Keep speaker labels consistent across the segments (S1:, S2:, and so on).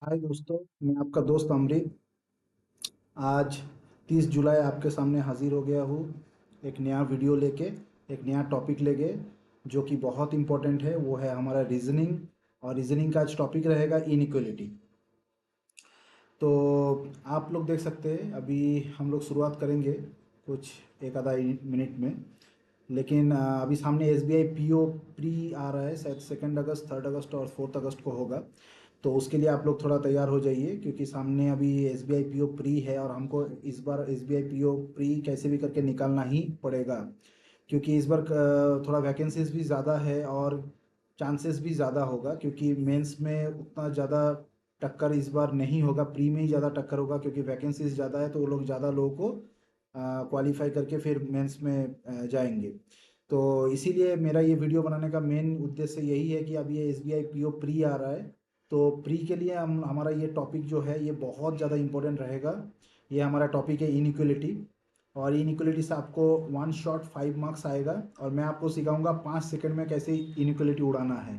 S1: हाय दोस्तों, मैं आपका दोस्त अमृत। आज 30 जुलाई आपके सामने हाजिर हो गया हूँ एक नया वीडियो लेके, एक नया टॉपिक लेके, जो कि बहुत इम्पोर्टेंट है। वो है हमारा रीजनिंग। और रीजनिंग का आज टॉपिक रहेगा इनइक्वलिटी। तो आप लोग देख सकते हैं, अभी हम लोग शुरुआत करेंगे कुछ एक आधा मिनट में। लेकिन अभी सामने S B I P O pre आ रहा है, शायद 2 अगस्त, 3 अगस्त और 4 अगस्त को होगा। तो उसके लिए आप लोग थोड़ा तैयार हो जाइए, क्योंकि सामने अभी S B I P O pre है और हमको इस बार S B I P O pre कैसे भी करके निकालना ही पड़ेगा। क्योंकि इस बार थोड़ा वैकेंसीज भी ज़्यादा है और चांसेस भी ज़्यादा होगा, क्योंकि मेंस में उतना ज़्यादा टक्कर इस बार नहीं होगा, प्री में ही ज़्यादा टक्कर होगा। क्योंकि वैकेंसीज ज़्यादा है तो वो लोग ज़्यादा लोगों को क्वालिफाई करके फिर मेंस में जाएंगे। तो इसीलिए मेरा ये वीडियो बनाने का मेन उद्देश्य यही है कि अभी ये S B I P O pre आ रहा है। तो प्री के लिए हमारा ये टॉपिक जो है ये बहुत ज़्यादा इम्पोर्टेंट रहेगा। ये हमारा टॉपिक है इनइक्वलिटी। और इनइक्वलिटी से आपको वन शॉट 5 मार्क्स आएगा। और मैं आपको सिखाऊंगा 5 सेकंड में कैसे इनइक्वलिटी उड़ाना है।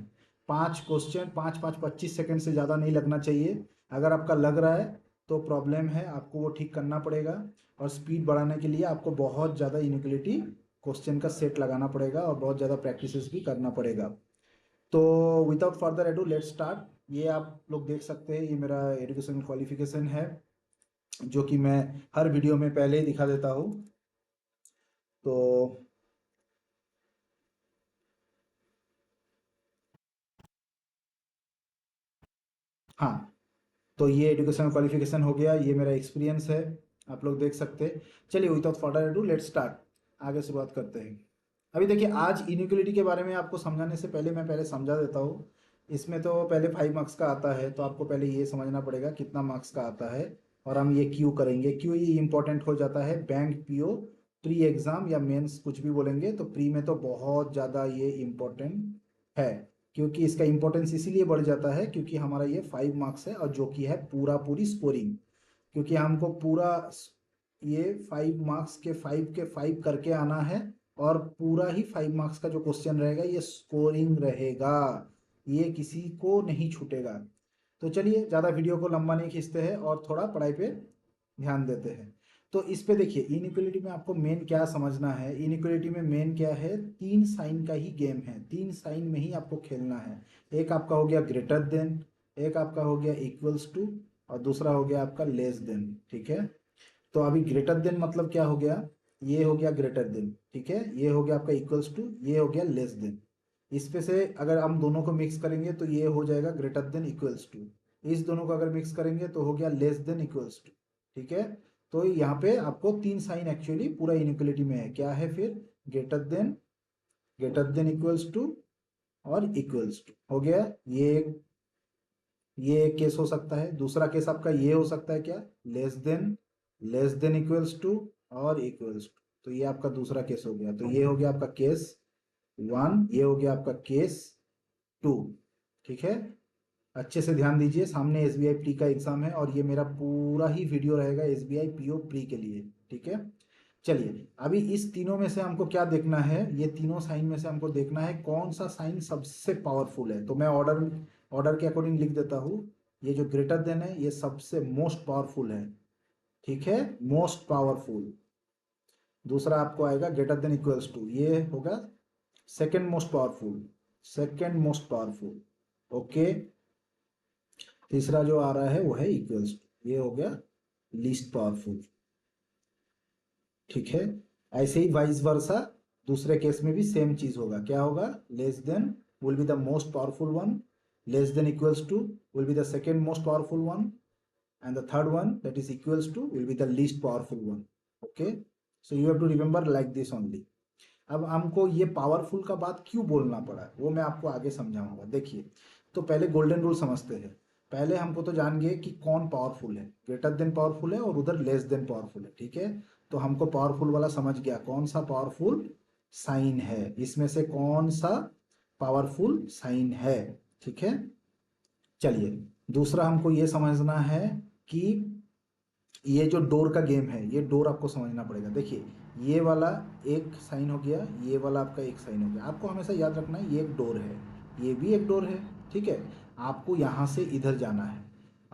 S1: 5 क्वेश्चन, 5 5 25 सेकंड से ज़्यादा नहीं लगना चाहिए। अगर आपका लग रहा है तो प्रॉब्लम है, आपको वो ठीक करना पड़ेगा। और स्पीड बढ़ाने के लिए आपको बहुत ज़्यादा इनइक्वलिटी क्वेश्चन का सेट लगाना पड़ेगा और बहुत ज़्यादा प्रैक्टिसेस भी करना पड़ेगा। तो without further edu let's start. ये आप लोग देख सकते हैं, ये मेरा एजुकेशन क्वालिफिकेशन है, जो कि मैं हर वीडियो में पहले ही दिखा देता हूँ। तो हाँ, तो ये एजुकेशन क्वालिफिकेशन हो गया, ये मेरा एक्सपीरियंस है, आप लोग देख सकते हैं। चलिए without further edu let's start, आगे शुरुआत करते हैं। अभी देखिए, आज इनइक्वलिटी के बारे में आपको समझाने से पहले मैं पहले समझा देता हूँ। इसमें तो पहले 5 मार्क्स का आता है, तो आपको पहले ये समझना पड़ेगा कितना मार्क्स का आता है। और हम ये क्यों करेंगे, क्यों ये इंपॉर्टेंट हो जाता है बैंक पीओ प्री एग्जाम या मेंस, कुछ भी बोलेंगे। तो प्री में तो बहुत ज़्यादा ये इम्पोर्टेंट है। क्योंकि इसका इम्पोर्टेंस इसीलिए बढ़ जाता है क्योंकि हमारा ये 5 मार्क्स है, और जो कि है पूरा पूरी स्कोरिंग। क्योंकि हमको पूरा ये 5 मार्क्स के 5 करके आना है। और पूरा ही 5 मार्क्स का जो क्वेश्चन रहेगा ये स्कोरिंग रहेगा, ये किसी को नहीं छूटेगा। तो चलिए, ज़्यादा वीडियो को लंबा नहीं खींचते हैं और थोड़ा पढ़ाई पे ध्यान देते हैं। तो इस पे देखिए, इनइक्वलिटी में आपको मेन क्या समझना है। इनइक्वलिटी में मेन क्या है, 3 साइन का ही गेम है, 3 साइन में ही आपको खेलना है। एक आपका हो गया ग्रेटर देन, एक आपका हो गया इक्वल्स टू, और दूसरा हो गया आपका लेस देन। ठीक है। तो अभी ग्रेटर देन मतलब क्या हो गया, ये हो गया ग्रेटर देन, ठीक है। ये हो गया आपका इक्वल्स टू, ये हो गया लेस देन। इस पे से अगर हम दोनों को मिक्स करेंगे तो ये हो जाएगा ग्रेटर देन इक्वल्स टू। इस दोनों को अगर मिक्स करेंगे तो हो गया लेस देन इक्वल्स टू। ठीक है। तो यहाँ पे आपको 3 साइन एक्चुअली पूरा इनइक्वलिटी में है, क्या है फिर, greater than, greater than equals to, और इक्वल्स टू हो गया। ये एक केस हो सकता है। दूसरा केस आपका ये हो सकता है क्या, less than, less than equals to, और इक्वल्स टू। तो ये आपका दूसरा केस हो गया। तो ये हो गया आपका केस वन, ये हो गया आपका केस टू। ठीक है। अच्छे से ध्यान दीजिए, सामने एस बी आई प्री का एग्जाम है और ये मेरा पूरा ही वीडियो रहेगा S B I P O pre के लिए। ठीक है। चलिए, अभी इस तीनों में से हमको क्या देखना है, ये तीनों साइन में से हमको देखना है कौन सा साइन सबसे पावरफुल है। तो मैं ऑर्डर ऑर्डर के अकॉर्डिंग लिख देता हूँ। ये जो ग्रेटर देन है ये सबसे मोस्ट पावरफुल है। ठीक है, मोस्ट पावरफुल। दूसरा आपको आएगा ग्रेटर देन इक्वल्स टू, ये होगा second most powerful, second most powerful. Okay. तीसरा जो आ रहा है वो है इक्वल्स टू, ये हो गया लीस्ट पावरफुल। ठीक है। ऐसे ही वाइस वर्सा, दूसरे केस में भी सेम चीज होगा, क्या होगा, less than will be the most powerful one, less than equals to will be the second most powerful one, and the third one that is equals to will be the least powerful one. Okay, so you have to remember like this only. अब हमको ये powerful का बात क्यों बोलना पड़ा वो मैं आपको आगे समझाऊंगा। देखिए, तो पहले गोल्डन रूल समझते हैं। पहले हमको तो जान गए कि कौन पावरफुल है, ग्रेटर देन पावरफुल है और उधर लेस देन पावरफुल है। ठीक है। तो हमको पावरफुल वाला समझ गया, कौन सा पावरफुल साइन है, इसमें से कौन सा पावरफुल साइन है। ठीक है। चलिए, दूसरा हमको ये समझना है कि ये जो डोर का गेम है, ये डोर आपको समझना पड़ेगा। देखिए, ये वाला एक साइन हो गया, ये वाला आपका एक साइन हो गया। आपको हमेशा याद रखना है ये एक डोर है, ये भी एक डोर है। ठीक है। आपको यहाँ से इधर जाना है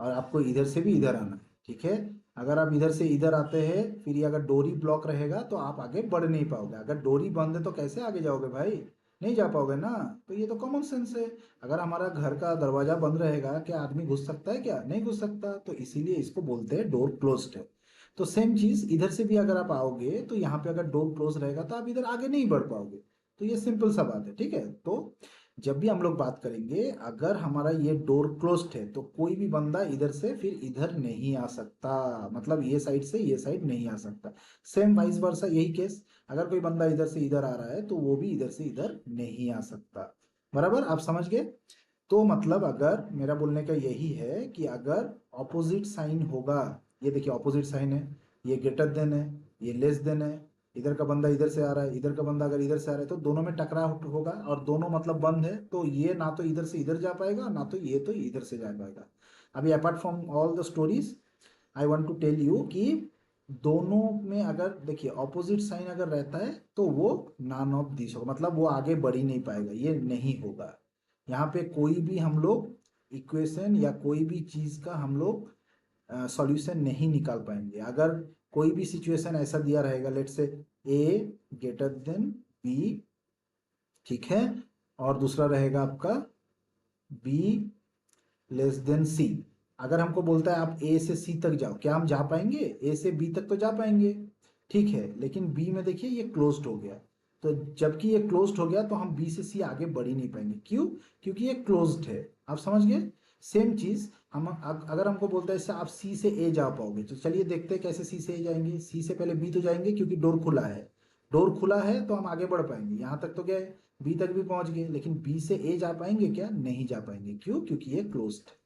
S1: और आपको इधर से भी इधर आना है, ठीक है। अगर आप इधर से इधर आते हैं, फिर ये अगर डोरी ब्लॉक रहेगा तो आप आगे बढ़ नहीं पाओगे। अगर डोरी बंद है तो कैसे आगे जाओगे भाई, नहीं जा पाओगे ना। तो ये तो कॉमन सेंस है। अगर हमारा घर का दरवाजा बंद रहेगा, क्या आदमी घुस सकता है? क्या नहीं घुस सकता। तो इसीलिए इसको बोलते हैं डोर क्लोज्ड है। तो सेम चीज इधर से भी अगर आप आओगे तो यहाँ पे अगर डोर क्लोज रहेगा तो आप इधर आगे नहीं बढ़ पाओगे। तो ये सिंपल सा बात है, ठीक है। तो जब भी हम लोग बात करेंगे, अगर हमारा ये डोर क्लोज्ड है तो कोई भी बंदा इधर से फिर इधर नहीं आ सकता, मतलब ये साइड से ये साइड नहीं आ सकता। सेम वाइस वर्सा यही केस, अगर कोई बंदा इधर से इधर आ रहा है तो वो भी इधर से इधर नहीं आ सकता। बराबर, आप समझ गए। तो मतलब अगर मेरा बोलने का यही है कि अगर ऑपोजिट साइन होगा, ये देखिए ऑपोजिट साइन है, ये ग्रेटर देन है, ये लेस देन है, इधर का बंदा इधर से आ रहा है, इधर का बंदा अगर इधर से आ रहा है, तो दोनों में टकराव होगा और दोनों मतलब बंद है, तो ये ना तो इधर से इधर जा पाएगा, ना तो ये इधर से जा पाएगा। अभी apart from all the stories, I want to tell you कि दोनों में अगर देखिए ऑपोजिट साइन अगर रहता है तो वो नॉन ऑफ दिस होगा, मतलब वो आगे बढ़ ही नहीं पाएगा, ये नहीं होगा। यहाँ पे कोई भी हम लोग इक्वेशन या कोई भी चीज का हम लोग सॉल्यूशन नहीं निकाल पाएंगे। अगर कोई भी सिचुएशन ऐसा दिया रहेगा, लेट से ए ग्रेटर देन बी, ठीक है, और दूसरा रहेगा आपका बी लेस देन सी। अगर हमको बोलता है आप ए से सी तक जाओ, क्या हम जा पाएंगे? ए से बी तक तो जा पाएंगे, ठीक है, लेकिन बी में देखिए ये क्लोज्ड हो गया। तो जबकि ये क्लोज्ड हो गया तो हम बी से सी आगे बढ़ ही नहीं पाएंगे। क्यों? क्योंकि ये क्लोज्ड है। आप समझ गए। सेम चीज हम अगर हमको बोलता है इससे आप सी से ए जा पाओगे, तो चलिए देखते हैं कैसे सी से ए जाएंगे। सी से पहले बी तो जाएंगे क्योंकि डोर खुला है, डोर खुला है तो हम आगे बढ़ पाएंगे। यहाँ तक तो गए, बी तक भी पहुंच गए, लेकिन बी से ए जा पाएंगे क्या? नहीं जा पाएंगे। क्यों? क्योंकि ये क्लोज्ड है।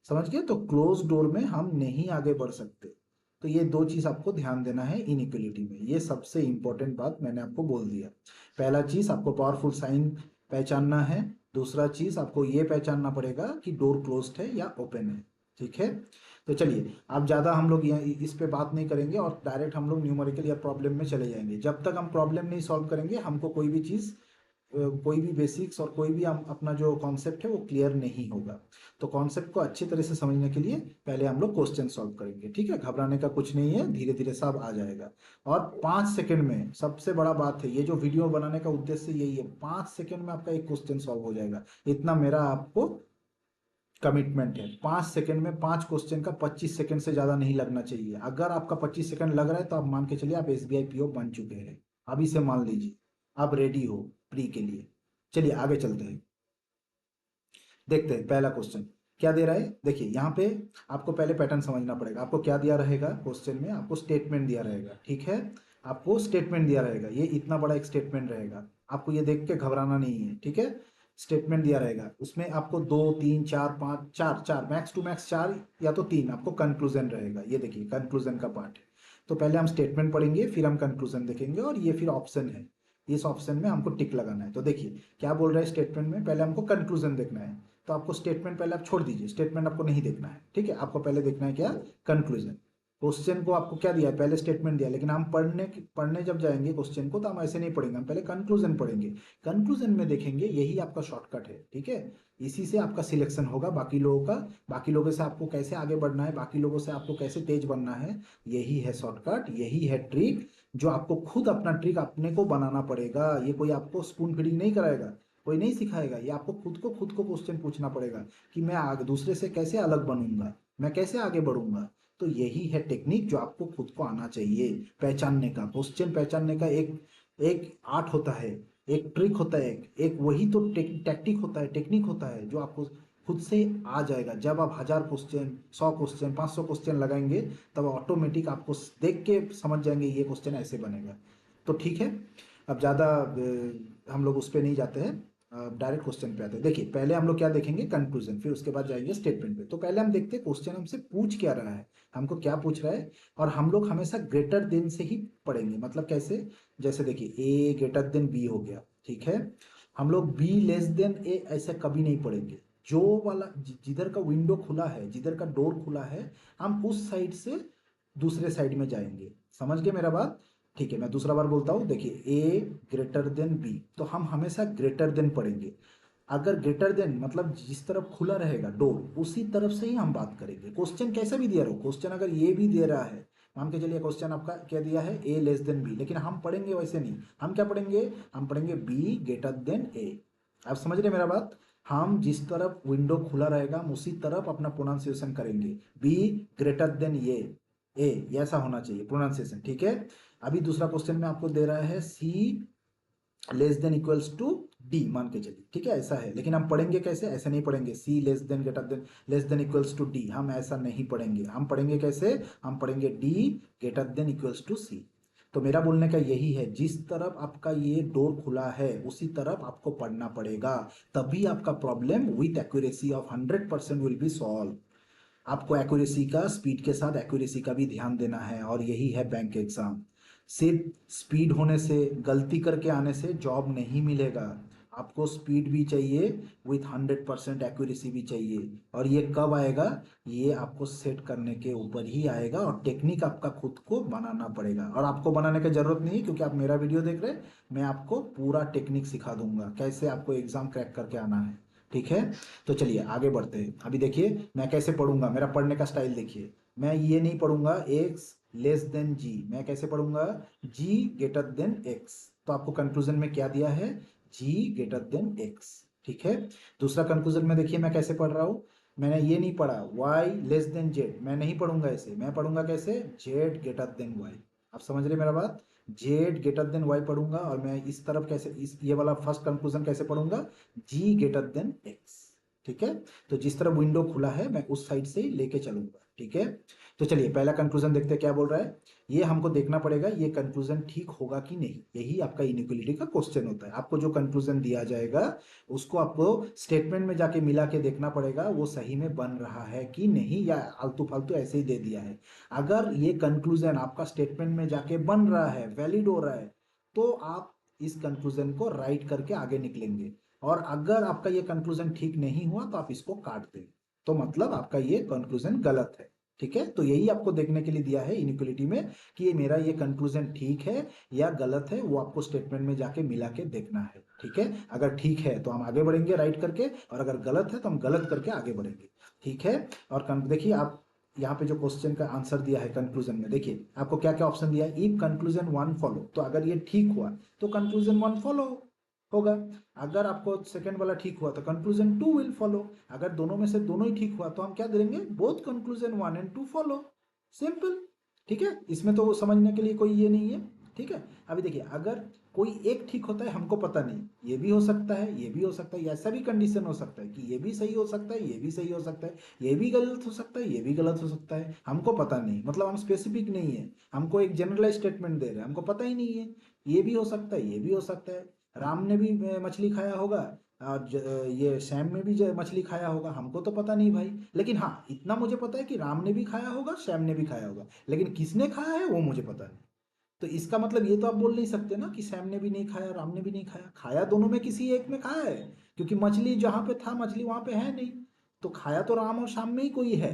S1: समझ गए। तो क्लोज डोर में हम नहीं आगे बढ़ सकते। तो ये दो चीज आपको ध्यान देना है इनइक्वलिटी में। ये सबसे इंपॉर्टेंट बात मैंने आपको बोल दिया। पहला चीज आपको पावरफुल साइन पहचानना है। दूसरा चीज आपको ये पहचानना पड़ेगा कि डोर क्लोज्ड है या ओपन है, ठीक है। तो चलिए, अब ज्यादा हम लोग यहाँ इस पे बात नहीं करेंगे और डायरेक्ट हम लोग न्यूमेरिकल या प्रॉब्लम में चले जाएंगे। जब तक हम प्रॉब्लम नहीं सॉल्व करेंगे, हमको कोई भी चीज कोई भी बेसिक्स और कोई भी अपना जो कॉन्सेप्ट है वो क्लियर नहीं होगा। तो कॉन्सेप्ट को अच्छी तरह से समझने के लिए पहले हम लोग क्वेश्चन सॉल्व करेंगे, ठीक है। घबराने का कुछ नहीं है, धीरे धीरे सब आ जाएगा। और 5 सेकंड में, सबसे बड़ा बात है, ये जो वीडियो बनाने का उद्देश्य यही है, 5 सेकंड में आपका एक क्वेश्चन सॉल्व हो जाएगा। इतना मेरा आपको कमिटमेंट है। 5 सेकंड में 5 क्वेश्चन का 25 सेकंड से ज्यादा नहीं लगना चाहिए। अगर आपका 25 सेकंड लग रहा है तो आप मान के चलिए आप SBI PO बन चुके हैं। अभी से मान लीजिए आप रेडी हो प्री के लिए। चलिए आगे चलते हैं, देखते हैं पहला क्वेश्चन क्या दे रहा है। देखिए यहाँ पे आपको पहले पैटर्न समझना पड़ेगा। आपको क्या दिया रहेगा क्वेश्चन में? आपको स्टेटमेंट दिया रहेगा, ठीक है। आपको स्टेटमेंट दिया रहेगा, ये इतना बड़ा एक स्टेटमेंट रहेगा। आपको ये देख के घबराना नहीं है, ठीक है। स्टेटमेंट दिया रहेगा, उसमें आपको 2 3 4 5 चार चार मैक्स टू मैक्स 4 या तो 3 आपको कंक्लूजन रहेगा। ये देखिए कंक्लूजन का पार्ट है। तो पहले हम स्टेटमेंट पढ़ेंगे, फिर हम कंक्लूजन देखेंगे, और ये फिर ऑप्शन है। इस ऑप्शन में हमको टिक लगाना है। तो देखिए क्या बोल रहा है स्टेटमेंट में, पहले हमको कंक्लूजन देखना है। तो आपको स्टेटमेंट पहले आप छोड़ दीजिए, स्टेटमेंट आपको नहीं देखना है, ठीक है। आपको पहले देखना है क्या? कंक्लूजन। क्वेश्चन को आपको क्या दिया है? पहले स्टेटमेंट दिया, लेकिन हम पढ़ने जब जाएंगे क्वेश्चन को तो हम ऐसे नहीं पढ़ेंगे, हम पहले कंक्लूजन पढ़ेंगे। कंक्लूजन में देखेंगे, यही आपका शॉर्टकट है, ठीक है। इसी से आपका सिलेक्शन होगा बाकी लोगों का। बाकी लोगों से आपको कैसे आगे बढ़ना है, बाकी लोगों से आपको कैसे तेज बनना है, यही है शॉर्टकट, यही है ट्रिक, जो आपको खुद अपना ट्रिक अपने को बनाना पड़ेगा। ये कोई आपको स्पून फीडिंग नहीं कराएगा, कोई नहीं सिखाएगा। ये आपको खुद को क्वेश्चन पूछना पड़ेगा कि मैं आगे दूसरे से कैसे अलग बनूंगा, मैं कैसे आगे बढ़ूंगा। तो यही है टेक्निक जो आपको खुद को आना चाहिए पहचानने का। क्वेश्चन पहचानने का एक एक आर्ट होता है, एक ट्रिक होता है, एक वही तो टैक्टिक होता है, टेक्निक होता है, जो आपको खुद से आ जाएगा। जब आप 1000 क्वेश्चन, 100 क्वेश्चन, 500 क्वेश्चन लगाएंगे, तब ऑटोमेटिक आपको देख के समझ जाएंगे ये क्वेश्चन ऐसे बनेगा। तो ठीक है, अब ज़्यादा हम लोग उस पर नहीं जाते हैं, डायरेक्ट क्वेश्चन पे आते हैं। देखिए पहले हम लोग क्या देखेंगे? कंक्लूजन, फिर उसके बाद जाएंगे स्टेटमेंट पे। तो पहले हम देखते हैं क्वेश्चन हमसे पूछ क्या रहा है, हमको क्या पूछ रहा है। और हम लोग हमेशा ग्रेटर देन से ही पढ़ेंगे। मतलब कैसे? जैसे देखिए ए ग्रेटर देन बी हो गया, ठीक है। हम लोग बी लेस देन ए ऐसा कभी नहीं पढ़ेंगे। जो वाला जिधर का विंडो खुला है, जिधर का डोर खुला है, हम उस साइड से दूसरे साइड में जाएंगे। समझ गए मेरा बात? ठीक है, मैं दूसरा बार बोलता हूँ। देखिए ए ग्रेटर देन बी, तो हम हमेशा ग्रेटर देन पढ़ेंगे। अगर ग्रेटर देन मतलब जिस तरफ खुला रहेगा डोर उसी तरफ से ही हम बात करेंगे। क्वेश्चन कैसा भी दिया रहो, क्वेश्चन अगर ये भी दे रहा है, मान के चलिए क्वेश्चन आपका क्या दिया है, ए लेस देन बी, लेकिन हम पढ़ेंगे वैसे नहीं, हम क्या पढ़ेंगे, हम पढ़ेंगे बी ग्रेटर देन ए। आप समझ रहे मेरा बात, हम जिस तरफ विंडो खुला रहेगा हम उसी तरफ अपना प्रोनाउंसिएशन करेंगे, बी ग्रेटर देन ए ऐसा होना चाहिए प्रोनाउंसिएशन, ठीक है। अभी दूसरा क्वेश्चन में आपको दे रहा है C less than equals to D, मान के चलिए, ठीक है, ऐसा है, लेकिन हम पढ़ेंगे कैसे, ऐसे नहीं पढ़ेंगे C less than greater than less than equals to D, हम ऐसा नहीं पढ़ेंगे, हम पढ़ेंगे कैसे, हम पढ़ेंगे D greater than equals to C. तो मेरा बोलने का यही है, जिस तरफ आपका ये डोर खुला है उसी तरफ आपको पढ़ना पड़ेगा, तभी आपका problem with accuracy of 100% will be solve. आपको एक्यूरेसी का, स्पीड के साथ एक्यूरेसी का भी ध्यान देना है, और यही है बैंक एग्जाम। सिर्फ स्पीड होने से, गलती करके आने से जॉब नहीं मिलेगा, आपको स्पीड भी चाहिए विथ 100% एक्यूरेसी भी चाहिए। और ये कब आएगा, ये आपको सेट करने के ऊपर ही आएगा, और टेक्निक आपका खुद को बनाना पड़ेगा। और आपको बनाने की जरूरत नहीं है, क्योंकि आप मेरा वीडियो देख रहे हैं, मैं आपको पूरा टेक्निक सिखा दूंगा कैसे आपको एग्जाम क्रैक करके आना है, ठीक है। तो चलिए आगे बढ़ते हैं। अभी देखिए मैं कैसे पढ़ूंगा, मेरा पढ़ने का स्टाइल देखिए, मैं ये नहीं पढ़ूंगा एक्स लेस देन जी, मैं कैसे पढ़ूंगा, जी ग्रेटर देन एक्स। तो आपको कंक्लूजन में क्या दिया है, जी ग्रेटर देन एक्स, ठीक है। दूसरा कंक्लूजन में देखिए मैं कैसे पढ़ रहा हूं, मैंने ये नहीं पढ़ा वाई लेस देन जेड, मैं नहीं पढ़ूंगा ऐसे, मैं पढ़ूंगा कैसे, जेड ग्रेटर देन वाई। आप समझ रहे मेरा बात, जेड ग्रेटर देन वाई पढ़ूंगा, और मैं इस तरफ कैसे, इस ये वाला फर्स्ट कंक्लूजन कैसे पढ़ूंगा, जी ग्रेटर देन एक्स, ठीक है। तो जिस तरफ विंडो खुला है मैं उस साइड से ही लेके चलूंगा, ठीक है। तो चलिए पहला कंक्लूजन देखते हैं क्या बोल रहा है। ये हमको देखना पड़ेगा ये कंक्लूजन ठीक होगा कि नहीं, यही आपका इनइक्वालिटी का क्वेश्चन होता है। आपको जो कंक्लूजन दिया जाएगा उसको आपको स्टेटमेंट में जाके मिला के देखना पड़ेगा वो सही में बन रहा है कि नहीं, या आलतू फालतू ऐसे ही दे दिया है। अगर ये कंक्लूजन आपका स्टेटमेंट में जाके बन रहा है, वैलिड हो रहा है, तो आप इस कंक्लूजन को राइट करके आगे निकलेंगे। और अगर आपका ये कंक्लूजन ठीक नहीं हुआ तो आप इसको काट दें, तो मतलब आपका ये कंक्लूजन गलत है, ठीक है। तो यही आपको देखने के लिए दिया है इनइक्वालिटी में, कि ये मेरा ये कंक्लूजन ठीक है या गलत है, वो आपको स्टेटमेंट में जाके मिला के देखना है, ठीक है। अगर ठीक है तो हम आगे बढ़ेंगे राइट करके, और अगर गलत है तो हम गलत करके आगे बढ़ेंगे, ठीक है। और देखिए आप यहाँ पे जो क्वेश्चन का आंसर दिया है कंक्लूजन में, देखिए आपको क्या क्या ऑप्शन दिया है, इफ कंक्लूजन वन फॉलो, तो अगर ये ठीक हुआ तो कंक्लूजन वन फॉलो होगा। अगर आपको सेकंड वाला ठीक हुआ तो कंक्लूजन टू विल फॉलो। अगर दोनों में से दोनों ही ठीक हुआ तो हम क्या देंगे, both conclusion one and two follow, simple, ठीक है। इसमें तो समझने के लिए कोई ये नहीं है, ठीक है। अभी देखिए अगर कोई एक ठीक होता है, हमको पता नहीं, ये भी हो सकता है, ये भी हो सकता है, ऐसा भी कंडीशन हो सकता है कि ये भी सही हो सकता है, ये भी सही हो सकता है, ये भी गलत हो सकता है, ये भी गलत हो सकता है, हमको पता नहीं, मतलब हम स्पेसिफिक नहीं है, हमको एक जनरलाइज स्टेटमेंट दे रहे हैं, हमको पता ही नहीं है, ये भी हो सकता है, ये भी हो सकता है। राम ने भी मछली खाया होगा, और ये सैम ने भी मछली खाया होगा, हमको तो पता नहीं भाई, लेकिन हाँ इतना मुझे पता है कि राम ने भी खाया होगा, सैम ने भी खाया होगा, लेकिन किसने खाया है वो मुझे पता नहीं। तो इसका मतलब ये तो आप बोल नहीं सकते ना कि सैम ने भी नहीं खाया, राम ने भी नहीं खाया, खाया दोनों में किसी एक में खाया है, क्योंकि मछली जहां पे था मछली वहां पे है नहीं, तो खाया तो राम और श्याम में ही कोई है,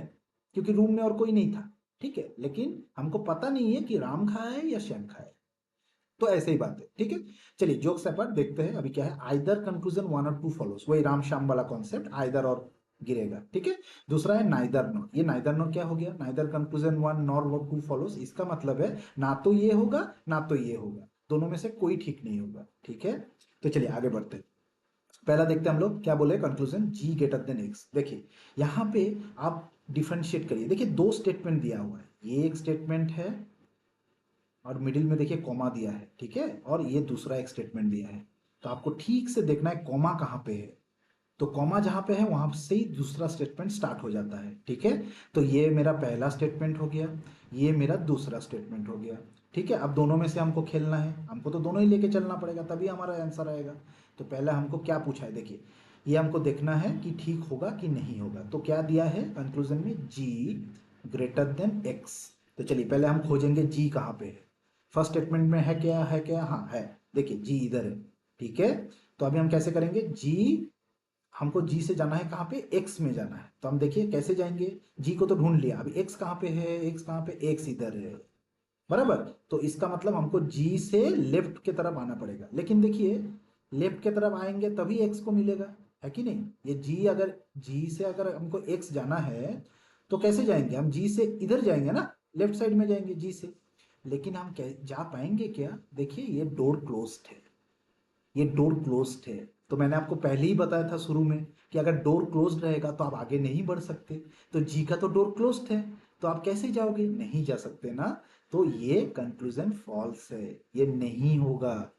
S1: क्योंकि रूम में और कोई नहीं था, ठीक है। लेकिन हमको पता नहीं है कि राम खाया है या श्याम खाया है, तो ऐसे ही बात है, ठीक है। चलिए जोक्स अपार्ट देखते हैं अभी क्या है, आइदर कंक्लूजन वन और टू फॉलोस, वही राम श्याम वाला कॉन्सेप्ट, आइदर और गिरेगा, ठीक है। दूसरा है नाइदर नॉर, ये नाइदर नॉर क्या हो गया, नाइदर कंक्लूजन वन नॉर वो टू फॉलोस, इसका मतलब है ना तो ये होगा ना तो ये होगा, दोनों में से कोई ठीक नहीं होगा, ठीक है। तो चलिए आगे बढ़ते हैं। पहला देखते हैं हम लोग क्या बोले, कंक्लूजन जी ग्रेटर देन एक्स। देखिए यहाँ पे आप डिफरेंशिएट करिए, देखिए दो स्टेटमेंट दिया हुआ है, ये एक स्टेटमेंट है और मिडिल में देखिए कॉमा दिया है, ठीक है, और ये दूसरा एक स्टेटमेंट दिया है। तो आपको ठीक से देखना है कॉमा कहाँ पे है, तो कॉमा जहां पे है वहां से ही दूसरा स्टेटमेंट स्टार्ट हो जाता है, ठीक है। तो ये मेरा पहला स्टेटमेंट हो गया, ये मेरा दूसरा स्टेटमेंट हो गया, ठीक है। अब दोनों में से हमको खेलना है, हमको तो दोनों ही लेके चलना पड़ेगा तभी हमारा आंसर आएगा। तो पहले हमको क्या पूछा है, देखिए ये हमको देखना है कि ठीक होगा कि नहीं होगा। तो क्या दिया है कंक्लूजन में, जी ग्रेटर देन एक्स। तो चलिए पहले हम खोजेंगे जी कहाँ पे है, फर्स्ट स्टेटमेंट में है क्या, है क्या, हाँ है, देखिए जी इधर है, ठीक है। तो अभी हम कैसे करेंगे, जी हमको जी से जाना है कहाँ पे, एक्स में जाना है, तो हम देखिए कैसे जाएंगे, जी को तो ढूंढ लिया, अभी एक्स कहाँ पे है, एक्स कहाँ पे, एक्स इधर है, बराबर। तो इसका मतलब हमको जी से लेफ्ट की तरफ आना पड़ेगा, लेकिन देखिए लेफ्ट की तरफ आएंगे तभी एक्स को मिलेगा, है कि नहीं? ये जी, अगर जी से अगर हमको एक्स जाना है तो कैसे जाएंगे? हम जी से इधर जाएंगे ना, लेफ्ट साइड में जाएंगे जी से। लेकिन हम जा पाएंगे क्या? देखिए ये डोर क्लोज्ड है, ये डोर क्लोज्ड है। तो मैंने आपको पहले ही बताया था शुरू में कि अगर डोर क्लोज्ड रहेगा तो आप आगे नहीं बढ़ सकते। तो जी का तो डोर क्लोज्ड है, तो आप कैसे जाओगे? नहीं जा सकते ना। तो ये कंक्लूजन फॉल्स है, ये नहीं होगा।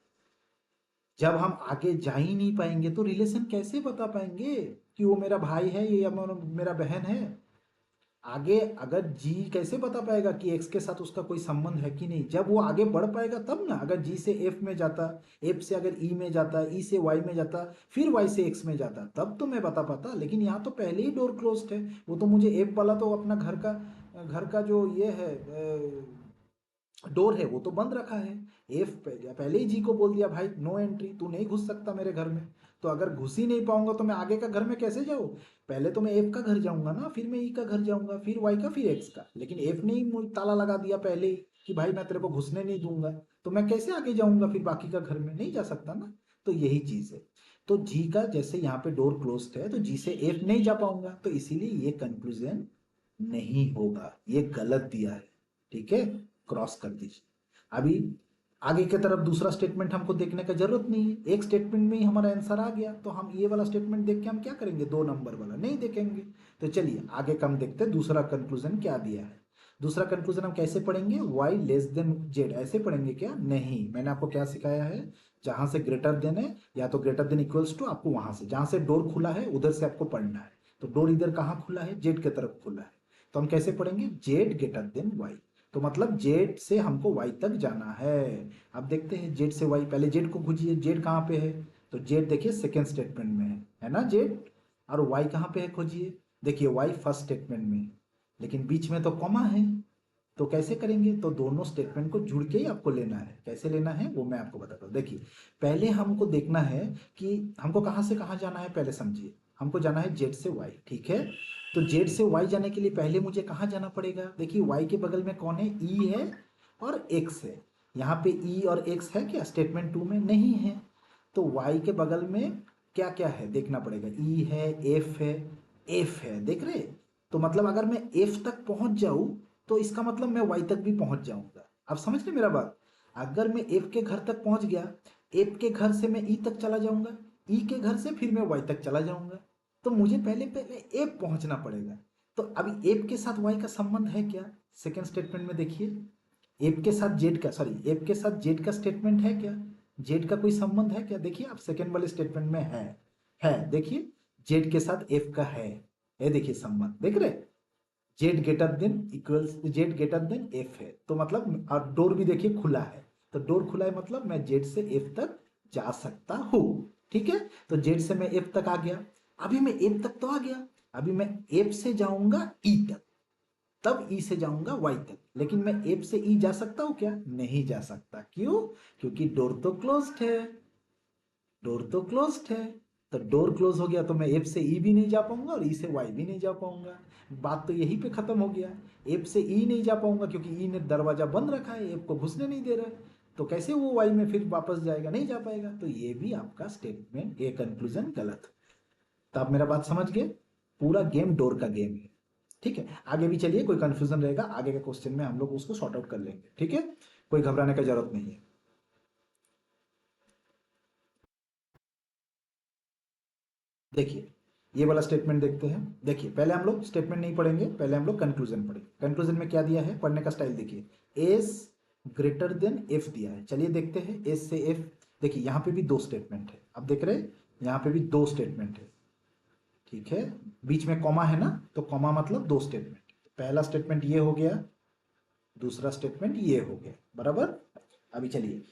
S1: जब हम आगे जा ही नहीं पाएंगे तो रिलेशन कैसे बता पाएंगे कि वो मेरा भाई है या मेरा बहन है? आगे अगर जी कैसे बता पाएगा कि एक्स के साथ उसका कोई संबंध है कि नहीं? जब वो आगे बढ़ पाएगा तब ना। अगर जी से एफ में जाता, एफ से अगर ई में जाता, ई से वाई में जाता, फिर वाई से एक्स में जाता, तब तो मैं बता पाता। लेकिन यहाँ तो पहले ही डोर क्लोज्ड है। वो तो मुझे एफ वाला तो अपना घर का जो ये है डोर है वो तो बंद रखा है। एफ पहले ही जी को बोल दिया भाई नो एंट्री, तू नहीं घुस सकता मेरे घर में। तो अगर घुस ही नहीं पाऊंगा तो मैं आगे का घर में कैसे जाऊँ? पहले तो मैं एफ का घर जाऊंगा ना, फिर मैं ई का घर जाऊंगा, फिर वाई का, फिर एक्स का। लेकिन एफ ने ही मुझे ताला लगा दिया पहले ही कि भाई मैं तेरे को घुसने नहीं दूंगा। तो मैं कैसे आगे जाऊंगा फिर बाकी का घर में? नहीं जा सकता ना। तो यही चीज है। तो जी का जैसे यहाँ पे डोर क्लोज्ड है तो जी से एफ नहीं जा पाऊंगा, तो इसीलिए ये कंक्लूजन नहीं होगा, ये गलत दिया है। ठीक है, क्रॉस कर दीजिए। अभी आगे की तरफ दूसरा स्टेटमेंट हमको देखने का जरूरत नहीं है, एक स्टेटमेंट में ही हमारा आंसर आ गया। तो हम ये वाला स्टेटमेंट देख के हम क्या करेंगे? 2 नंबर वाला नहीं देखेंगे। तो चलिए आगे कम देखते हैं दूसरा कंक्लूजन क्या दिया है। दूसरा कंक्लूजन हम कैसे पढ़ेंगे? y लेस देन जेड, ऐसे पढ़ेंगे क्या? नहीं, मैंने आपको क्या सिखाया है? जहां से ग्रेटर देन है या तो ग्रेटर देन इक्वल्स टू, आपको वहां से जहां से डोर खुला है उधर से आपको पढ़ना है। तो डोर इधर कहाँ खुला है? जेड की तरफ खुला है। तो हम कैसे पढ़ेंगे? Z greater than Y. तो मतलब जेड से हमको वाई तक जाना है। अब देखते हैं जेड से वाई, पहले जेड को खोजिए, जेड कहाँ पे है? तो जेड देखिए सेकेंड स्टेटमेंट में है ना जेड। और वाई कहाँ पे है? खोजिए, देखिए वाई फर्स्ट स्टेटमेंट में, लेकिन बीच में तो कॉमा है। तो कैसे करेंगे? तो दोनों स्टेटमेंट को जुड़ के ही आपको लेना है। कैसे लेना है वो मैं आपको बताता हूँ। देखिए पहले हमको देखना है कि हमको कहाँ से कहाँ जाना है, पहले समझिए। हमको जाना है जेड से वाई, ठीक है? तो जेड से वाई जाने के लिए पहले मुझे कहाँ जाना पड़ेगा? देखिए वाई के बगल में कौन है? ई है और एक्स है। यहाँ पे ई और एक्स है क्या? स्टेटमेंट 2 में नहीं है। तो वाई के बगल में क्या क्या है देखना पड़ेगा। ई है, एफ है, एफ है, देख रहे? तो मतलब अगर मैं एफ तक पहुंच जाऊं तो इसका मतलब मैं वाई तक भी पहुंच जाऊंगा। अब समझ रहे मेरा बात? अगर मैं एफ के घर तक पहुंच गया, एफ के घर से मैं ई तक चला जाऊंगा, ई के घर से फिर मैं वाई तक चला जाऊंगा। तो मुझे पहले पहले एफ पहुंचना पड़ेगा। तो अभी एफ के साथ वाई का संबंध है क्या? सेकेंड स्टेटमेंट में देखिए, एफ के साथ जेड का, सॉरी, एफ के साथ जेड का स्टेटमेंट है क्या? जेड का कोई संबंध है क्या? देखिए आप सेकेंड वाले स्टेटमेंट में है, देखिए जेड के साथ एफ का है। ये देखिए संबंध देख रहे? Z greater than equals, Z greater then F है। तो मतलब और डोर भी देखिए खुला है। तो डोर खुला है मतलब मैं जेड से एफ तक जा सकता हूँ। ठीक है, तो जेड से मैं एफ तक आ गया। अभी मैं एफ तक तो आ गया, अभी मैं एफ से जाऊंगा ई तक, तब ई से जाऊंगा वाई तक। लेकिन मैं एफ से ई जा सकता हूं क्या? नहीं जा सकता। क्यों? क्योंकि डोर तो क्लोज्ड है, डोर तो क्लोज्ड है। तो डोर क्लोज हो गया तो मैं एफ से ई भी नहीं जा पाऊंगा और ई से वाई भी नहीं जा पाऊंगा। बात तो यहीं पे खत्म हो गया। एफ से ई नहीं जा पाऊंगा क्योंकि ई ने दरवाजा बंद रखा है, एफ को घुसने नहीं दे रहा है। तो कैसे वो वाई में फिर वापस जाएगा? नहीं जा पाएगा। तो ये भी आपका स्टेटमेंट, ये कंक्लूजन गलत। तो आप मेरा बात समझ गए? पूरा गेम डोर का गेम है। ठीक है, आगे भी चलिए, कोई कंफ्यूजन रहेगा आगे के क्वेश्चन में हम लोग उसको सॉर्ट आउट कर लेंगे। ठीक है, कोई घबराने का जरूरत नहीं है। देखिए ये वाला स्टेटमेंट देखते हैं। देखिए पहले हम लोग स्टेटमेंट नहीं पढ़ेंगे, पहले हम लोग कंक्लूजन पढ़ेंगे। कंक्लूजन में क्या दिया है? पढ़ने का स्टाइल देखिए, एस ग्रेटर देन एफ दिया है। चलिए देखते हैं एस से एफ। देखिए यहाँ पे भी 2 स्टेटमेंट है, अब देख रहे हैं यहाँ पे भी 2 स्टेटमेंट है। ठीक है, बीच में कॉमा है ना, तो कॉमा मतलब 2 स्टेटमेंट। पहला स्टेटमेंट ये हो गया, दूसरा स्टेटमेंट ये हो गया, बराबर। अभी चलिए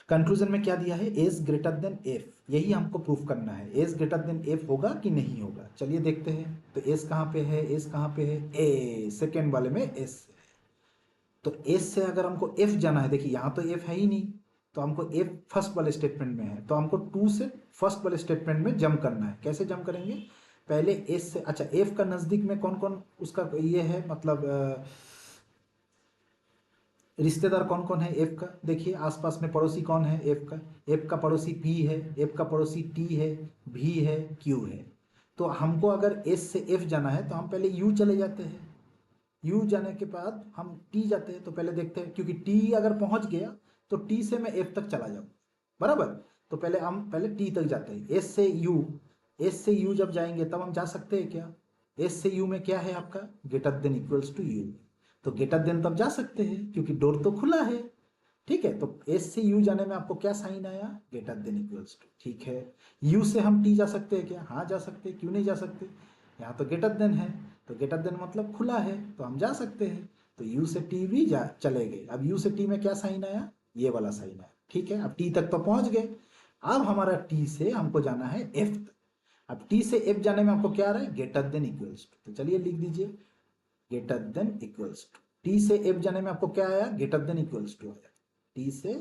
S1: कंक्लूजन में क्या दिया है? एस ग्रेटर देन एफ, यही हमको प्रूफ करना है। एस ग्रेटर देन एफ होगा कि नहीं होगा? चलिए देखते हैं। तो एस कहाँ पे है? एस कहाँ पे है? ए सेकेंड वाले में एस है। तो एस से अगर हमको एफ जाना है, देखिए यहाँ तो एफ है ही नहीं, तो हमको एफ फर्स्ट वाले स्टेटमेंट में है, तो हमको 2 से फर्स्ट वाले स्टेटमेंट में जंप करना है। कैसे जंप करेंगे? पहले एस से, अच्छा एफ का नजदीक में कौन कौन उसका ये है, मतलब रिश्तेदार कौन कौन है एफ का, देखिए आसपास में पड़ोसी कौन है एफ का, एफ का पड़ोसी पी है, एफ का पड़ोसी टी है, भी है, क्यू है। तो हमको अगर एस से एफ जाना है तो हम पहले यू चले जाते हैं, यू जाने के बाद हम टी जाते हैं। तो पहले देखते हैं, क्योंकि टी अगर पहुंच गया तो टी से मैं एफ तक चला जाऊँ, बराबर। तो पहले हम पहले टी तक जाते हैं, एस से यू, एस से यू जब जाएंगे तब हम जा सकते हैं क्या, एस से यू में क्या है आपका greater than equals to U, तो ग्रेटर देन तब जा सकते हैं क्योंकि डोर तो खुला है। ठीक है, तो एस से यू जाने में आपको क्या साइन आया, ग्रेटर देन इक्वल्स टू। ठीक है, यू से हम टी जा सकते हैं क्या, हाँ जा सकते हैं, क्यों नहीं जा सकते, यहाँ तो ग्रेटर देन है, तो ग्रेटर देन मतलब खुला है तो हम जा सकते हैं। तो यू से टी भी जा चले गए। अब यू से टी में क्या साइन आया, ये वाला साइन आया। ठीक है, अब टी तक तो पहुंच गए। अब हमारा टी से हमको जाना है एफ तक। अब टी से एफ जाने में आपको क्या आ रहा है, ग्रेटर देन इक्वल्स टू, तो चलिए लिख दीजिए greater than equals to. T से एफ जाने में आपको क्या आया, ग्रेटर देन इक्वल्स टू आया। टी से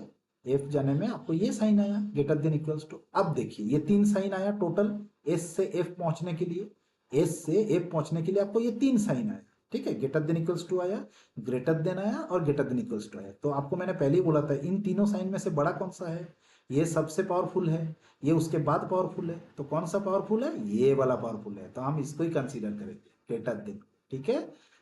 S1: एफ जाने में आपको ये साइन आया ग्रेटर देन इक्वल्स टू। अब देखिए ये तीन साइन आया टोटल, एस से एफ पहुंचने के लिए, एस से एफ पहुंचने के लिए आपको ये तीन साइन आया। ठीक है, ग्रेटर देन इक्वल्स टू आया, ग्रेटर देन आया और ग्रेटर देन इक्वल्स टू आया। तो आपको मैंने पहले ही बोला था इन तीनों साइन में से बड़ा कौन सा है, ये सबसे पावरफुल है, ये उसके बाद पावरफुल है। तो कौन सा पावरफुल है, ये वाला पावरफुल है, तो हम इसको ही कंसीडर करेंगे ग्रेटर देन। ठीक है,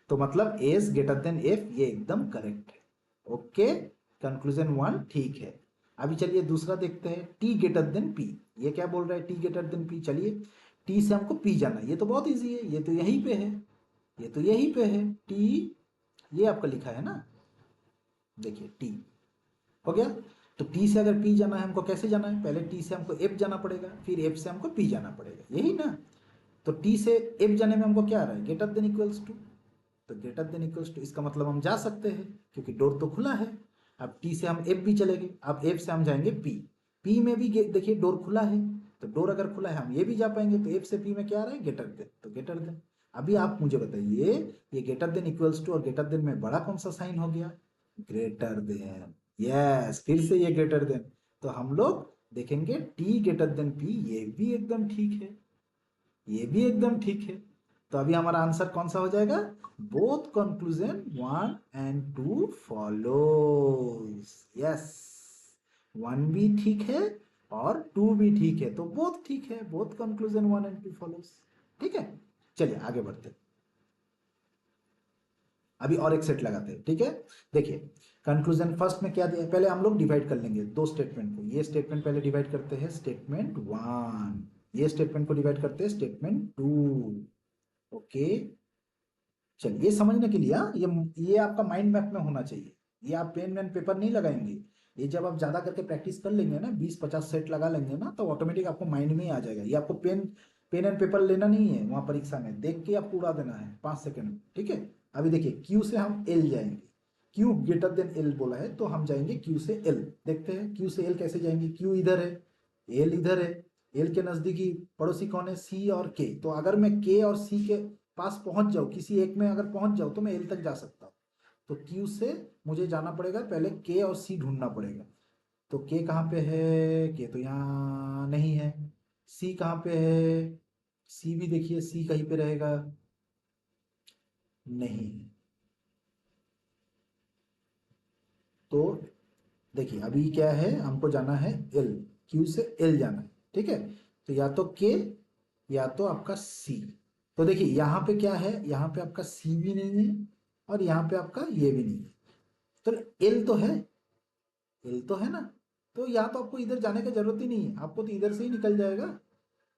S1: तो मतलब एस ग्रेटर देन एफ, ये एकदम करेक्ट है। ओके, कंक्लूजन वन ठीक है। अभी चलिए दूसरा देखते हैं, टी ग्रेटर देन पी। ये क्या बोल रहा है, टी ग्रेटर देन पी। चलिए टी से हमको पी जाना है, ये तो बहुत इजी है, ये तो यहीं पे है, ये तो यहीं पे है टी, ये आपका लिखा है ना, देखिए टी हो गया। तो टी से अगर पी जाना है हमको कैसे जाना है, पहले टी से हमको एफ जाना पड़ेगा, फिर एफ से हमको पी जाना पड़ेगा, यही ना। तो टी से एफ जाने में हमको क्या आ रहा है, ग्रेटर देन इक्वल्स टू, तो ग्रेटर देन इक्वल्स टू इसका मतलब हम जा सकते हैं क्योंकि डोर तो खुला है। अब टी से हम एफ भी चलेंगे, अब एफ से हम जाएंगे पी, पी में भी देखिए डोर खुला है, तो डोर अगर खुला है हम ये भी जा पाएंगे। तो एफ से पी में क्या आ रहा है, ग्रेटर देन, तो ग्रेटर देन। अभी आप मुझे बताइए ये ग्रेटर देन इक्वल्स टू और ग्रेटर देन में बड़ा कौन सा साइन हो गया, ग्रेटर देन। यस, फिर से ये ग्रेटर देन, तो हम लोग देखेंगे टी ग्रेटर देन पी, ये भी एकदम ठीक है, ये भी एकदम ठीक है। तो अभी हमारा आंसर कौन सा हो जाएगा, both conclusion one and two follows. Yes, one भी ठीक है और टू भी ठीक है, तो बोथ ठीक है, both conclusion one and two follows. ठीक है, चलिए आगे बढ़ते हैं। अभी और एक सेट लगाते हैं। ठीक है, देखिए कंक्लूजन फर्स्ट में क्या दिया, पहले हम लोग डिवाइड कर लेंगे दो स्टेटमेंट को। ये स्टेटमेंट पहले डिवाइड करते हैं स्टेटमेंट वन, ये स्टेटमेंट को डिवाइड करते हैं स्टेटमेंट टू। ओके, चलिए समझने के लिए, ये आपका माइंड मैप में होना चाहिए, ये आप पेन एंड पेपर नहीं लगाएंगे, ये जब आप ज्यादा करके प्रैक्टिस कर लेंगे ना, 20-50 सेट लगा लेंगे ना, तो ऑटोमेटिक आपको माइंड में ही आ जाएगा। ये आपको पेन पेन एंड पेपर लेना नहीं है, वहां परीक्षा में देख के आपको उड़ा देना है 5 सेकंड में। ठीक है, अभी देखिए क्यू से हम एल जाएंगे, क्यू ग्रेटर देन एल बोला है तो हम जाएंगे क्यू से एल। देखते हैं क्यू से एल कैसे जाएंगे, क्यू इधर है, एल इधर है, एल के नजदीकी पड़ोसी कौन है, सी और के। तो अगर मैं के और सी के पास पहुंच जाऊं, किसी एक में अगर पहुंच जाऊं तो मैं एल तक जा सकता हूं। तो क्यू से मुझे जाना पड़ेगा, पहले के और सी ढूंढना पड़ेगा। तो के कहाँ पे है, के तो यहाँ नहीं है। सी कहाँ पे है, सी भी देखिए सी कहीं पे रहेगा, नहीं। तो देखिए अभी क्या है, हमको जाना है एल, क्यू से एल जाना है। ठीक है, तो या तो के या तो आपका सी। तो देखिए यहाँ पे क्या है, यहाँ पे आपका सी भी नहीं है और यहाँ पे आपका ये भी नहीं है, तो एल तो है, एल तो है ना। तो या तो आपको इधर जाने का जरूरत ही नहीं है, आपको तो इधर से ही निकल जाएगा।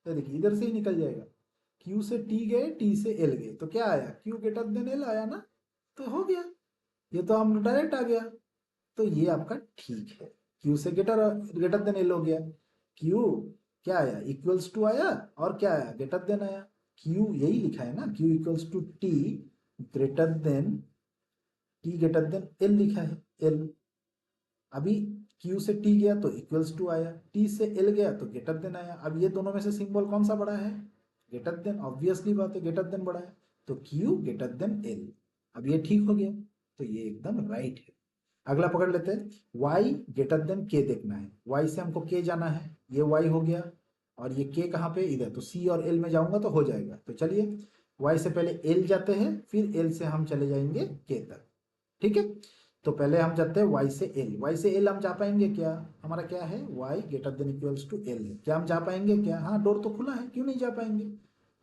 S1: तो देखिए इधर से ही निकल जाएगा, क्यू से टी गए, टी से एल गए, तो क्या आया, क्यू ग्रेटर देन एल आया ना, तो हो गया, ये तो हम डायरेक्ट आ गया। तो ये आपका ठीक है, क्यू से ग्रेटर ग्रेटर देन एल हो गया, क्यू क्या आया, इक्वल्स टू आया, और क्या आया, ग्रेटर देन आया। क्यू यही लिखा है ना, Q equals to T greater than, T greater than L लिखा है, एल। अभी क्यू से टी गया तो इक्वल्स टू आया, टी से एल गया तो ग्रेटर देन आया। अब ये दोनों में से सिंबल कौन सा बड़ा है, ग्रेटर देन, ऑब्वियसली बात है ग्रेटर देन बड़ा है, तो क्यू ग्रेटर देन एल। अब ये ठीक हो गया, तो ये एकदम राइट है। अगला पकड़ लेते हैं, y ग्रेटर देन के देखना है, y से हमको के जाना है, ये y हो गया, और ये के कहाँ पे, इधर, तो c और l में जाऊंगा तो हो जाएगा। तो चलिए y से पहले l जाते हैं, फिर l से हम चले जाएंगे k तक। ठीक है, तो पहले हम जाते हैं y से l, y से l हम जा पाएंगे क्या? हमारा क्या है, y greater than equals to l, क्या हम जा पाएंगे क्या? हाँ, डोर तो खुला है, क्यों नहीं जा पाएंगे?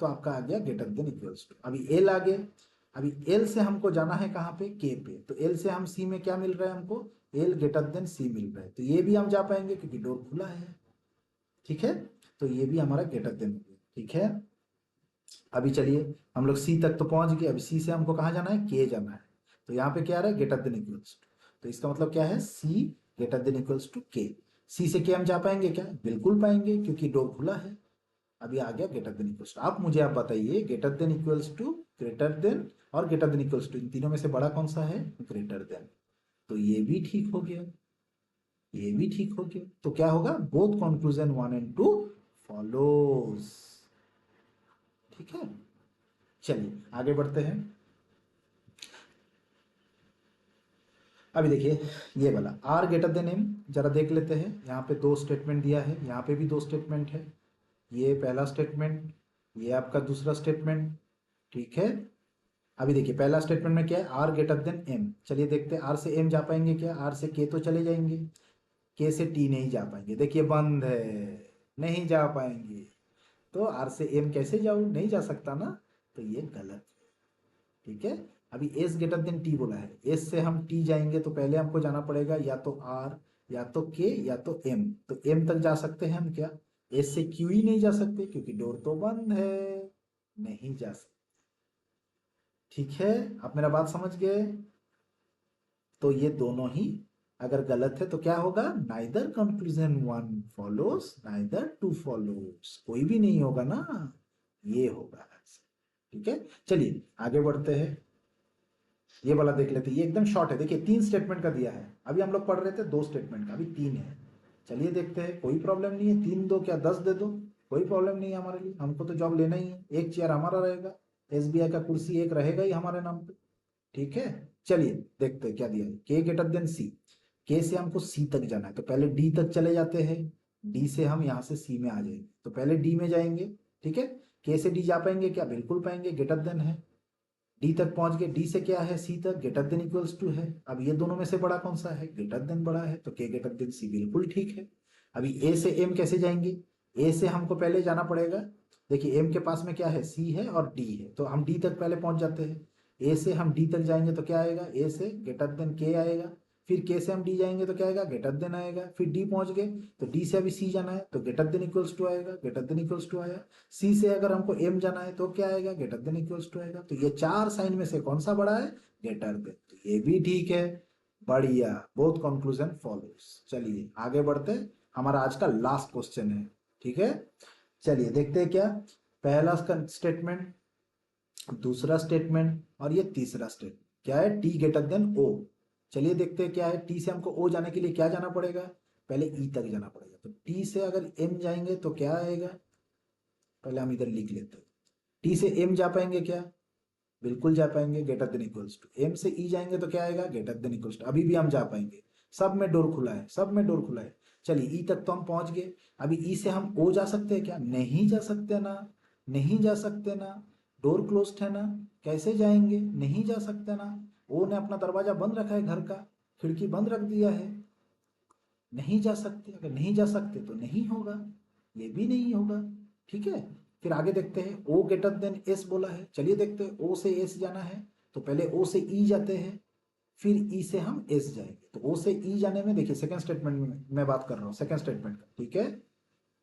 S1: तो आपका आ गया ग्रेटर देन इक्वल्स टू। अभी l आ गया, अभी l से हमको जाना है कहाँ पे, k पे, तो l से हम c में क्या मिल रहा है हमको, l ग्रेटर देन c मिल रहा है, तो ये भी हम जा पाएंगे क्योंकि डोर खुला है। ठीक है, तो ये भी हमारा ग्रेटर देन हो गया। ठीक है, अभी चलिए हम लोग सी तक तो पहुंच गए, अभी सी से हमको कहाँ जाना है, के जाना है, तो यहाँ पे क्या आ रहा है, ग्रेटर देन इक्वल्स टू, तो इसका मतलब क्या है, सी ग्रेटर देन इक्वल्स टू के। सी से के हम जा पाएंगे क्या, बिल्कुल पाएंगे क्योंकि डोर खुला है। अभी आ गया ग्रेटर देन इक्वल्स टू। आप बताइए greater than equals to, greater than और ग्रेटर देन इक्वल्स टू, इन तीनों में से बड़ा कौन सा है, ग्रेटर देन, तो ये भी ठीक हो गया, ये भी ठीक हो गया, तो क्या होगा, बोथ कंक्लूजन 1 और 2 फॉलोज। ठीक है, चलिए आगे बढ़ते हैं। अभी देखिए ये वाला आर ग्रेटर देन एम, जरा देख लेते हैं। यहाँ पे दो स्टेटमेंट दिया है, यहाँ पे भी दो स्टेटमेंट है, ये पहला स्टेटमेंट, ये आपका दूसरा स्टेटमेंट। ठीक है, अभी देखिए पहला स्टेटमेंट में क्या है, आर ग्रेटर देन एम, चलिए देखते हैं आर से एम जा पाएंगे क्या, आर से के तो चले जाएंगे, के से टी नहीं जा पाएंगे, देखिए बंद है, नहीं जा पाएंगे, तो आर से एम कैसे जाऊँ, नहीं जा सकता ना, तो ये गलत। ठीक है, अभी एस ग्रेटर देन टी बोला है, एस से हम टी जाएंगे तो पहले हमको जाना पड़ेगा या तो आर या तो के या तो एम, तो एम तक जा सकते हैं हम क्या, एस से क्यू ही नहीं जा सकते क्योंकि डोर तो बंद है, नहीं जा सकते। ठीक है, आप मेरा बात समझ गए, तो ये दोनों ही अगर गलत है तो क्या होगा, neither conclusion 1 follows neither 2 follows, कोई भी नहीं होगा ना, ये होगा। ठीक है, चलिए आगे बढ़ते हैं, ये वाला देख लेते हैं, ये एकदम शॉर्ट है, देखिए 3 स्टेटमेंट का दिया है, अभी हम लोग पढ़ रहे थे 2 स्टेटमेंट का, अभी 3 है। चलिए देखते हैं, कोई प्रॉब्लम नहीं है, 3 दो क्या 10 दे दो, कोई प्रॉब्लम नहीं है हमारे लिए, हमको तो जॉब लेना ही है, एक चेयर हमारा रहेगा, एसबीआई का कुर्सी एक रहेगा ही हमारे नाम पे। ठीक है, चलिए देखते हैं क्या दिया है, के ग्रेटर देन सी, के से हमको सी तक जाना है तो पहले डी तक चले जाते हैं, डी से हम यहाँ से सी में आ जाएंगे, तो पहले डी में जाएंगे। ठीक है, के से डी जा पाएंगे क्या, बिल्कुल पाएंगे, ग्रेटर देन है, डी तक पहुंच गए, डी से क्या है, सी तक, ग्रेटर देन इक्वल्स टू है, अब ये दोनों में से बड़ा कौन सा है, ग्रेटर देन बड़ा है, तो के ग्रेटर देन सी बिल्कुल ठीक है। अभी ए से एम कैसे जाएंगे, ए से हमको पहले जाना पड़ेगा, देखिए एम के पास में क्या है, सी है और डी है, तो हम डी तक पहले पहुंच जाते हैं, ए से हम डी तक जाएंगे तो क्या आएगा, ए से ग्रेटर देन के आएगा, फिर के से हम डी जाएंगे तो क्या आएगा, ग्रेटर देन आएगा, फिर डी पहुंच गए तो डी से अभी सी जाना है तो ग्रेटर देन इक्वल्स टू आएगा, ग्रेटर देन इक्वल्स टू आया, सी से अगर हमको एम जाना है तो क्या आएगा, ग्रेटर देन इक्वल्स टू आएगा, तो ये 4 साइन में से कौन सा बड़ा है, ग्रेटर देन, तो ये भी ठीक है, बढ़िया, बोथ कंक्लूजन फॉलोज। चलिए आगे बढ़ते, हमारा आज का लास्ट क्वेश्चन है। ठीक है, चलिए देखते हैं क्या, पहला स्टेटमेंट, दूसरा स्टेटमेंट और ये तीसरा स्टेटमेंट क्या है, टी ग्रेटर देन ओ। चलिए देखते हैं क्या है, टी से हमको ओ जाने के लिए क्या जाना पड़ेगा, पहले ई तक जाना पड़ेगा, तो टी से अगर एम जाएंगे तो क्या आएगा, पहले हम इधर लिख लेते हैं, टी से एम जा पाएंगे क्या, बिल्कुल जा पाएंगे, greater than equals to, M से ई जाएंगे तो क्या आएगा, ग्रेटर देन इक्वल्स टू, अभी भी हम जा पाएंगे, सब में डोर खुला है, सब में डोर खुला है। चलिए ई तक तो हम पहुंच गए, अभी ई से हम ओ जा सकते हैं क्या, नहीं जा सकते ना, नहीं जा सकते ना, डोर क्लोज्ड है ना, कैसे जाएंगे, नहीं जा सकते ना, ओ ने अपना दरवाजा बंद रखा है, घर का खिड़की बंद रख दिया है, नहीं जा सकते, अगर नहीं जा सकते तो नहीं होगा, ये भी नहीं होगा। ठीक है, फिर आगे देखते हैं, ओ ग्रेटर देन एस बोला है, चलिए देखते हैं, ओ से एस जाना है तो पहले ओ से ई जाते हैं, फिर ई से हम एस जाएंगे, तो ओ से ई जाने में देखिए सेकंड स्टेटमेंट में मैं बात कर रहा हूँ, सेकंड स्टेटमेंट का। ठीक है,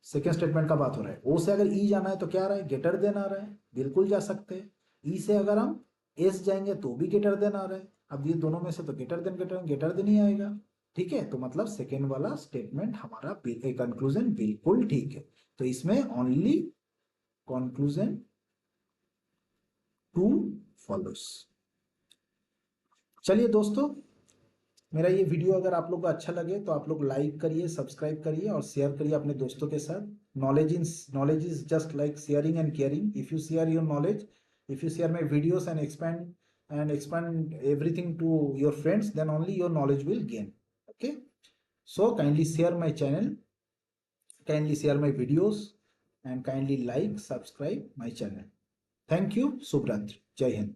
S1: सेकंड स्टेटमेंट का बात हो रहा है, ओ से अगर ई जाना है तो क्या आ रहा है, ग्रेटर देन आ रहा है, बिल्कुल जा सकते हैं, ई से अगर हम एस जाएंगे तो भी ग्रेटर देन आ रहा है, अब ये दोनों में से तो ग्रेटर देन ही आएगा। ठीक है, तो मतलब सेकेंड वाला स्टेटमेंट हमारा कंक्लूजन बिल्कुल ठीक है, तो इसमें ओनली कंक्लूजन 2 फॉलोस। चलिए दोस्तों, मेरा ये वीडियो अगर आप लोग को अच्छा लगे तो आप लोग लाइक करिए, सब्सक्राइब करिए और शेयर करिए अपने दोस्तों के साथ। Knowledge is just like sharing and caring, if you share your knowledge, if you share my videos and expand everything to your friends, then only your knowledge will gain. Okay, so kindly share my channel, kindly share my videos, and kindly like, subscribe my channel. Thank you, Subratri, Jai Hind.